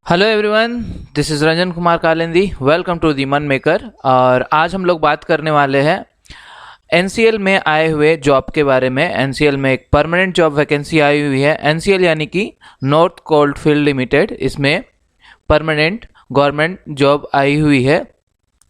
Hello everyone, this is Ranjan Kumar Kalindi. Welcome to the man maker. और आज हम लोग बात करने वाले हैं एनसीएल में आए हुए जॉब के बारे में। एनसीएल में एक परमानेंट जॉब वैकेंसी आई हुई है। एनसीएल यानी कि नॉर्थ कोल्डफील्ड लिमिटेड, इसमें परमानेंट गवर्नमेंट जॉब आई हुई है।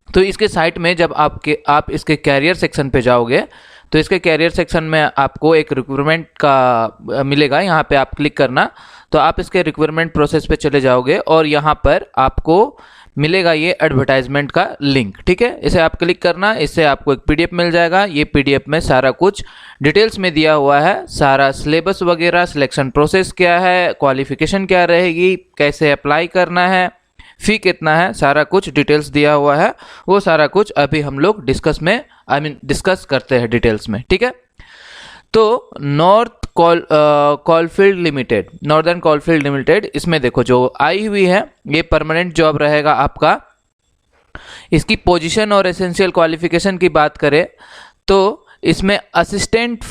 तो इसके साइट में जब आप इसके कैरियर सेक्शन पे जाओगे तो इसके कैरियर सेक्शन में आपको एक रिक्रूटमेंट का मिलेगा। यहाँ पे आप क्लिक करना, तो आप इसके रिक्रूटमेंट प्रोसेस पे चले जाओगे और यहाँ पर आपको मिलेगा ये एडवर्टाइजमेंट का लिंक। ठीक है, इसे आप क्लिक करना, इससे आपको एक पीडीएफ मिल जाएगा। ये पीडीएफ में सारा कुछ डिटेल्स में दिया हुआ है, सारा सिलेबस वगैरह, सिलेक्शन प्रोसेस क्या है, क्वालिफिकेशन क्या रहेगी, कैसे अप्लाई करना है, फ़ी कितना है, सारा कुछ डिटेल्स दिया हुआ है। वो सारा कुछ अभी हम लोग डिस्कस करते हैं डिटेल्स में। ठीक है, तो नॉर्दर्न कोलफील्ड लिमिटेड, इसमें देखो जो आई हुई है ये परमानेंट जॉब रहेगा आपका। इसकी पोजीशन और एसेंशियल क्वालिफिकेशन की बात करें तो इसमें असिस्टेंट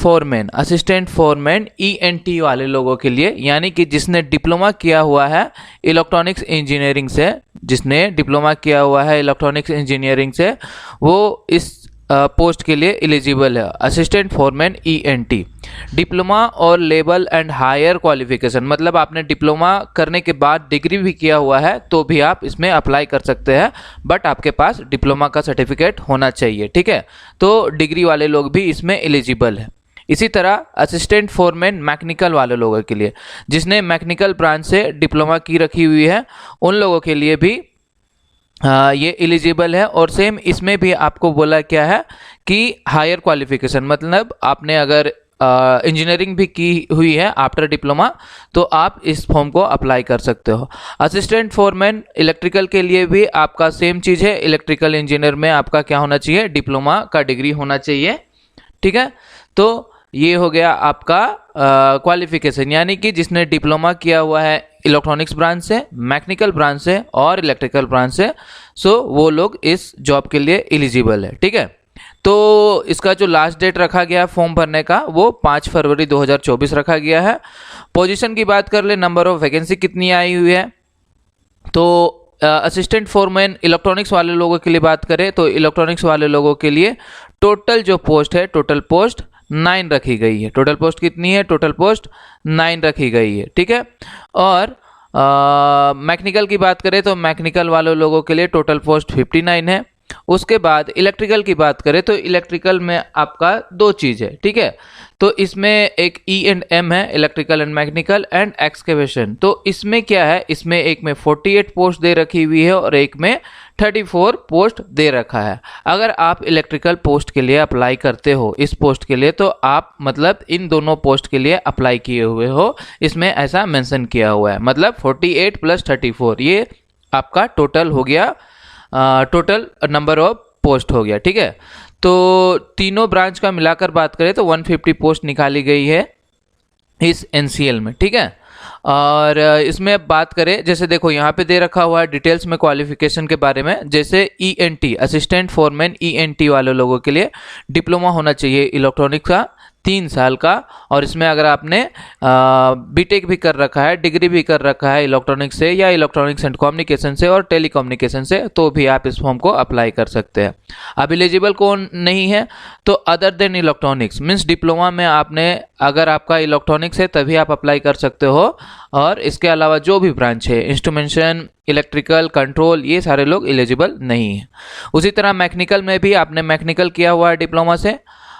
फोरमैन ईएनटी वाले लोगों के लिए, यानी कि जिसने डिप्लोमा किया हुआ है इलेक्ट्रॉनिक्स इंजीनियरिंग से, वो इस पोस्ट के लिए एलिजिबल है। असिस्टेंट फोरमैन ईएनटी, डिप्लोमा और लेवल एंड हायर क्वालिफिकेशन, मतलब आपने डिप्लोमा करने के बाद डिग्री भी किया हुआ है तो भी आप इसमें अप्लाई कर सकते हैं, बट आपके पास डिप्लोमा का सर्टिफिकेट होना चाहिए। ठीक है, तो डिग्री वाले लोग भी इसमें एलिजिबल है। इसी तरह असिस्टेंट फोरमैन मैकेनिकल वाले लोगों के लिए, जिसने मैकेनिकल ब्रांच से डिप्लोमा की रखी हुई है, उन लोगों के लिए भी ये एलिजिबल है। और सेम इसमें भी आपको बोला क्या है कि हायर क्वालिफिकेशन, मतलब आपने अगर इंजीनियरिंग भी की हुई है आफ्टर डिप्लोमा तो आप इस फॉर्म को अप्लाई कर सकते हो। असिस्टेंट फोरमैन इलेक्ट्रिकल के लिए भी आपका सेम चीज़ है। इलेक्ट्रिकल इंजीनियर में आपका क्या होना चाहिए, डिप्लोमा का डिग्री होना चाहिए। ठीक है, तो ये हो गया आपका क्वालिफिकेशन, यानी कि जिसने डिप्लोमा किया हुआ है इलेक्ट्रॉनिक्स ब्रांच से, मैकेनिकल ब्रांच से और इलेक्ट्रिकल ब्रांच से, सो वो लोग इस जॉब के लिए एलिजिबल है। ठीक है, तो इसका जो लास्ट डेट रखा गया फॉर्म भरने का वो 5 फरवरी 2024 रखा गया है। पोजीशन की बात कर ले, नंबर ऑफ वैकेंसी कितनी आई हुई है, तो असिस्टेंट फोरमैन इलेक्ट्रॉनिक्स वाले लोगों के लिए बात करें तो इलेक्ट्रॉनिक्स वाले लोगों के लिए टोटल जो पोस्ट है, टोटल पोस्ट 9 रखी गई है। टोटल पोस्ट कितनी है, टोटल पोस्ट 9 रखी गई है। ठीक है, और मैकेनिकल की बात करें तो मैकेनिकल वाले लोगों के लिए टोटल पोस्ट 59 है। उसके बाद इलेक्ट्रिकल की बात करें तो इलेक्ट्रिकल में आपका 2 चीज़ है। ठीक है, तो इसमें एक E&M है, electrical and mechanical and excavation. तो इसमें क्या है, इसमें एक में 48 पोस्ट दे रखी हुई है और एक में 34 पोस्ट दे रखा है। अगर आप इलेक्ट्रिकल पोस्ट के लिए अप्लाई करते हो इस पोस्ट के लिए, तो आप मतलब इन दोनों पोस्ट के लिए अप्लाई किए हुए हो, इसमें ऐसा मेंशन किया हुआ है। मतलब 48 + 34 ये आपका टोटल हो गया, टोटल नंबर ऑफ पोस्ट हो गया। ठीक है, तो तीनों ब्रांच का मिलाकर बात करें तो 150 पोस्ट निकाली गई है इस एनसीएल में। ठीक है, और इसमें अब बात करें, जैसे देखो यहाँ पे दे रखा हुआ है डिटेल्स में क्वालिफिकेशन के बारे में। जैसे ईएनटी, असिस्टेंट फोरमैन ईएनटी वाले लोगों के लिए डिप्लोमा होना चाहिए इलेक्ट्रॉनिक्स का 3 साल का, और इसमें अगर आपने बीटेक भी कर रखा है, डिग्री भी कर रखा है इलेक्ट्रॉनिक्स से या इलेक्ट्रॉनिक्स एंड कम्युनिकेशन से और टेलीकम्युनिकेशन से, तो भी आप इस फॉर्म को अप्लाई कर सकते हैं। अब एलिजिबल कौन नहीं है, तो other than electronics means diploma में आपने, अगर आपका इलेक्ट्रॉनिक्स है तभी आप अप्लाई कर सकते हो, और इसके अलावा जो भी ब्रांच है, इंस्ट्रूमेंटेशन, इलेक्ट्रिकल, कंट्रोल, ये सारे लोग एलिजिबल नहीं हैं। उसी तरह मैकेनिकल में भी आपने मैकेनिकल किया हुआ है डिप्लोमा से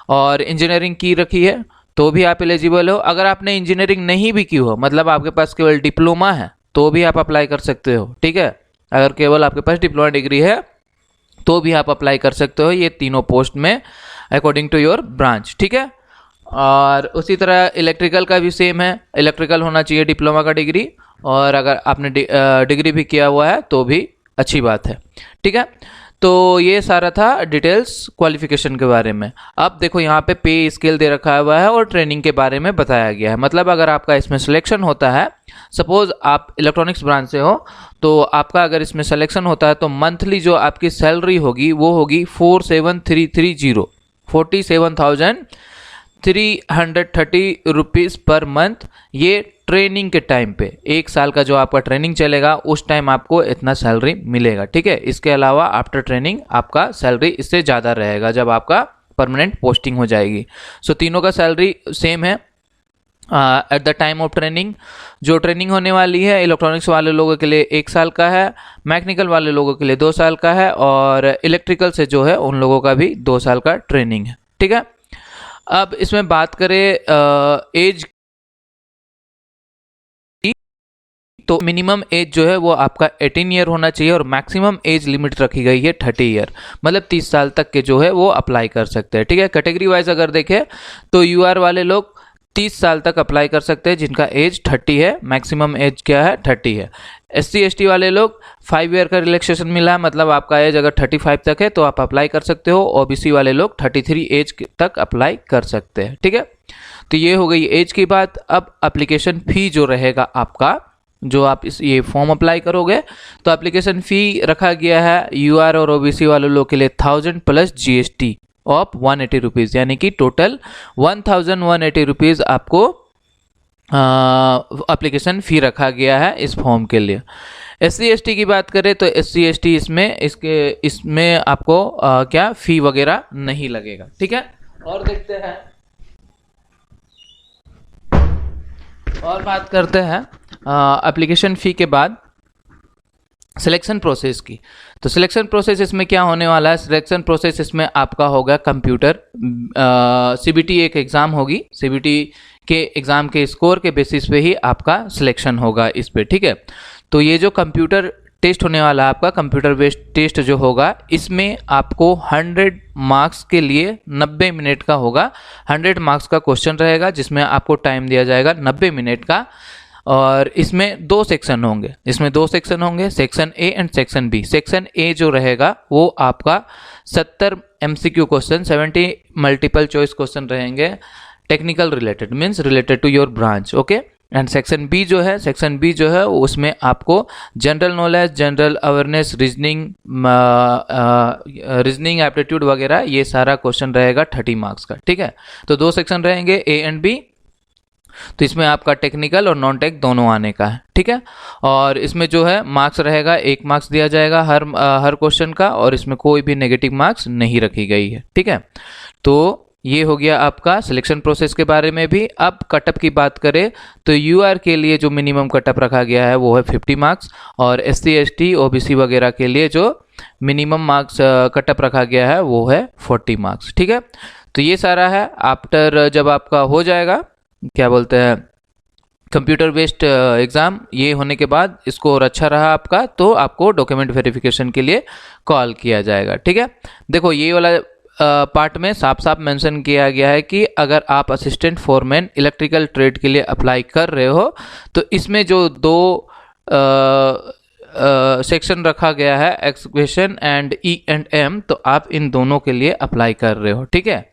और इंजीनियरिंग की रखी है तो भी आप एलिजिबल हो। अगर आपने इंजीनियरिंग नहीं भी की हो, मतलब आपके पास केवल डिप्लोमा है, तो भी आप अप्लाई कर सकते हो। ठीक है, अगर केवल आपके पास डिप्लोमा डिग्री है तो भी आप अप्लाई कर सकते हो ये तीनों पोस्ट में अकॉर्डिंग टू योर ब्रांच। ठीक है, और उसी तरह इलेक्ट्रिकल का भी सेम है, इलेक्ट्रिकल होना चाहिए डिप्लोमा का डिग्री, और अगर आपने डिग्री भी किया हुआ है तो भी अच्छी बात है। ठीक है, तो ये सारा था डिटेल्स क्वालिफिकेशन के बारे में। अब देखो यहाँ पे पे स्केल दे रखा हुआ है और ट्रेनिंग के बारे में बताया गया है। मतलब अगर आपका इसमें सिलेक्शन होता है, सपोज आप इलेक्ट्रॉनिक्स ब्रांच से हो, तो आपका अगर इसमें सिलेक्शन होता है तो मंथली जो आपकी सैलरी होगी वो होगी 47,330, ₹330 पर मंथ। ये ट्रेनिंग के टाइम पे, 1 साल का जो आपका ट्रेनिंग चलेगा उस टाइम आपको इतना सैलरी मिलेगा, ठीक है। इसके अलावा आफ्टर ट्रेनिंग आपका सैलरी इससे ज़्यादा रहेगा जब आपका परमानेंट पोस्टिंग हो जाएगी। सो तीनों का सैलरी सेम है at the time of training. जो ट्रेनिंग होने वाली है इलेक्ट्रॉनिक्स वाले लोगों के लिए 1 साल का है, मैकेनिकल वाले लोगों के लिए 2 साल का है, और इलेक्ट्रिकल से जो है उन लोगों का भी 2 साल का ट्रेनिंग है, ठीक है। अब इसमें बात करें एज, तो मिनिमम एज जो है वो आपका 18 ईयर होना चाहिए और मैक्सिमम एज लिमिट रखी गई है 30 ईयर, मतलब 30 साल तक के जो है वो अप्लाई कर सकते हैं, ठीक है। कैटेगरी वाइज अगर देखें तो यूआर वाले लोग 30 साल तक अप्लाई कर सकते हैं जिनका एज 30 है, मैक्सिमम एज क्या है 30 है। SC ST वाले लोग 5 ईयर का रिलैक्सेशन मिला है, मतलब आपका एज अगर 35 तक है तो आप अप्लाई कर सकते हो। OBC वाले लोग 33 एज तक अप्लाई कर सकते हैं, ठीक है। तो ये हो गई एज की बात। अब एप्लीकेशन फ़ी जो रहेगा आपका, जो आप ये फॉर्म अप्लाई करोगे तो एप्लीकेशन फ़ी रखा गया है UR और OBC वाले लोग के लिए 1000 प्लस GST ऑफ 180 रुपीज़, यानी कि टोटल 1180 रुपीज़ आपको एप्लीकेशन फ़ी रखा गया है इस फॉर्म के लिए। SC ST की बात करें तो SC ST इसमें आपको क्या फ़ी वगैरह नहीं लगेगा, ठीक है। और देखते हैं और बात करते हैं एप्लीकेशन फ़ी के बाद सिलेक्शन प्रोसेस की। तो सिलेक्शन प्रोसेस इसमें क्या होने वाला है, सिलेक्शन प्रोसेस इसमें आपका होगा कंप्यूटर CBT एक एग्ज़ाम होगी, CBT के एग्ज़ाम के स्कोर के बेसिस पे ही आपका सिलेक्शन होगा इस पे, ठीक है। तो ये जो कंप्यूटर टेस्ट होने वाला है आपका, कंप्यूटर बेस्ड टेस्ट जो होगा, इसमें आपको 100 मार्क्स के लिए 90 मिनट का होगा। 100 मार्क्स का क्वेश्चन रहेगा जिसमें आपको टाइम दिया जाएगा 90 मिनट का, और इसमें 2 सेक्शन होंगे, section A and section B। Section A जो रहेगा वो आपका 70 MCQ question, 70 multiple choice question रहेंगे, technical related, means related to your branch, okay. And section B जो है उसमें आपको general knowledge, general awareness, reasoning aptitude वगैरह ये सारा क्वेश्चन रहेगा 30 मार्क्स का, ठीक है। तो 2 सेक्शन रहेंगे A एंड B। तो इसमें आपका टेक्निकल और नॉन टेक दोनों आने का है, ठीक है। और इसमें जो है मार्क्स रहेगा, 1 मार्क्स दिया जाएगा हर क्वेश्चन का, और इसमें कोई भी नेगेटिव मार्क्स नहीं रखी गई है, ठीक है। तो ये हो गया आपका सिलेक्शन प्रोसेस के बारे में भी। अब कटअप की बात करें तो UR के लिए जो मिनिमम कटअप रखा गया है वो है 50 मार्क्स, और SC ST OBC वगैरह के लिए जो मिनिमम मार्क्स कटअप रखा गया है वो है 40 मार्क्स, ठीक है। तो ये सारा है। आफ्टर जब आपका हो जाएगा क्या बोलते हैं कंप्यूटर बेस्ड एग्ज़ाम, ये होने के बाद स्कोर अच्छा रहा आपका तो आपको डॉक्यूमेंट वेरिफिकेशन के लिए कॉल किया जाएगा, ठीक है। देखो ये वाला पार्ट में साफ साफ मेंशन किया गया है कि अगर आप असिस्टेंट फोरमैन इलेक्ट्रिकल ट्रेड के लिए अप्लाई कर रहे हो तो इसमें जो 2 सेक्शन रखा गया है, एक्सक्वेशन एंड E&M, तो आप इन दोनों के लिए अप्लाई कर रहे हो, ठीक है।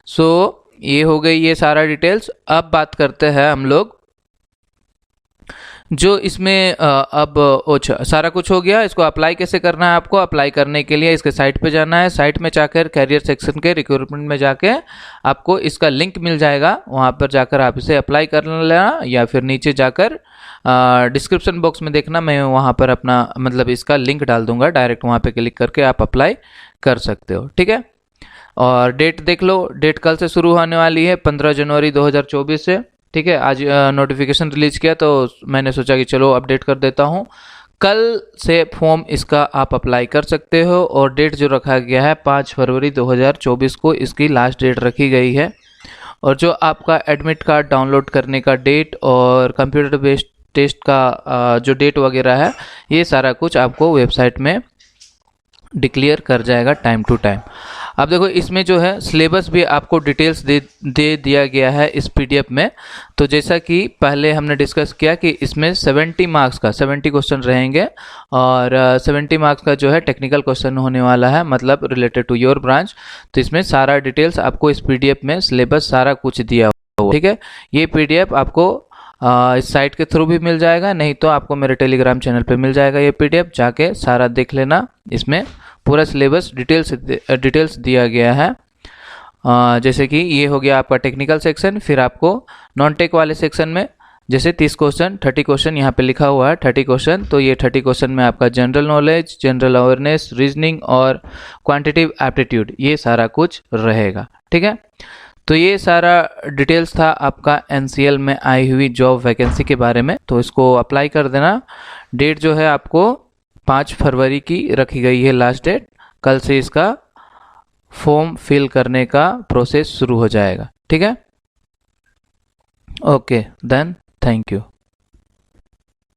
सो ये हो गई ये सारा डिटेल्स। अब बात करते हैं हम लोग जो इसमें अब सारा कुछ हो गया, इसको अप्लाई कैसे करना है। आपको अप्लाई करने के लिए इसके साइट पे जाना है, साइट में जाकर कैरियर सेक्शन के रिक्रूटमेंट में जाके आपको इसका लिंक मिल जाएगा, वहाँ पर जाकर आप इसे अप्लाई कर लेना, या फिर नीचे जाकर डिस्क्रिप्शन बॉक्स में देखना, मैं वहाँ पर अपना मतलब इसका लिंक डाल दूंगा, डायरेक्ट वहाँ पे क्लिक करके आप अप्लाई कर सकते हो, ठीक है। और डेट देख लो, डेट कल से शुरू होने वाली है 15 जनवरी 2024 से, ठीक है। आज नोटिफिकेशन रिलीज किया तो मैंने सोचा कि चलो अपडेट कर देता हूँ। कल से फॉर्म इसका आप अप्लाई कर सकते हो, और डेट जो रखा गया है 5 फरवरी 2024 को इसकी लास्ट डेट रखी गई है। और जो आपका एडमिट कार्ड डाउनलोड करने का डेट और कंप्यूटर बेस्ड टेस्ट का जो डेट वगैरह है, ये सारा कुछ आपको वेबसाइट में डिक्लेयर कर जाएगा टाइम टू टाइम। अब देखो इसमें जो है सिलेबस भी आपको डिटेल्स दे दिया गया है इस PDF में। तो जैसा कि पहले हमने डिस्कस किया कि इसमें 70 मार्क्स का 70 क्वेश्चन रहेंगे, और 70 मार्क्स का जो है टेक्निकल क्वेश्चन होने वाला है, मतलब रिलेटेड टू योर ब्रांच। तो इसमें सारा डिटेल्स आपको इस PDF में सिलेबस सारा कुछ दिया हुआ, ठीक है। ये PDF आपको इस साइट के थ्रू भी मिल जाएगा, नहीं तो आपको मेरे टेलीग्राम चैनल पे मिल जाएगा ये PDF, जाके सारा देख लेना। इसमें पूरा सिलेबस डिटेल्स दिया गया है। जैसे कि ये हो गया आपका टेक्निकल सेक्शन। फिर आपको नॉन टेक वाले सेक्शन में जैसे 30 क्वेश्चन 30 क्वेश्चन यहाँ पे लिखा हुआ है 30 क्वेश्चन, तो ये 30 क्वेश्चन में आपका general knowledge, general awareness, reasoning और क्वांटिटेटिव एप्टीट्यूड ये सारा कुछ रहेगा। ठीक है, तो ये सारा डिटेल्स था आपका एनसीएल में आई हुई जॉब वैकेंसी के बारे में। तो इसको अप्लाई कर देना। डेट जो है आपको 5 फरवरी की रखी गई है लास्ट डेट। कल से इसका फॉर्म फिल करने का प्रोसेस शुरू हो जाएगा। ठीक है, ओके देन, थैंक यू।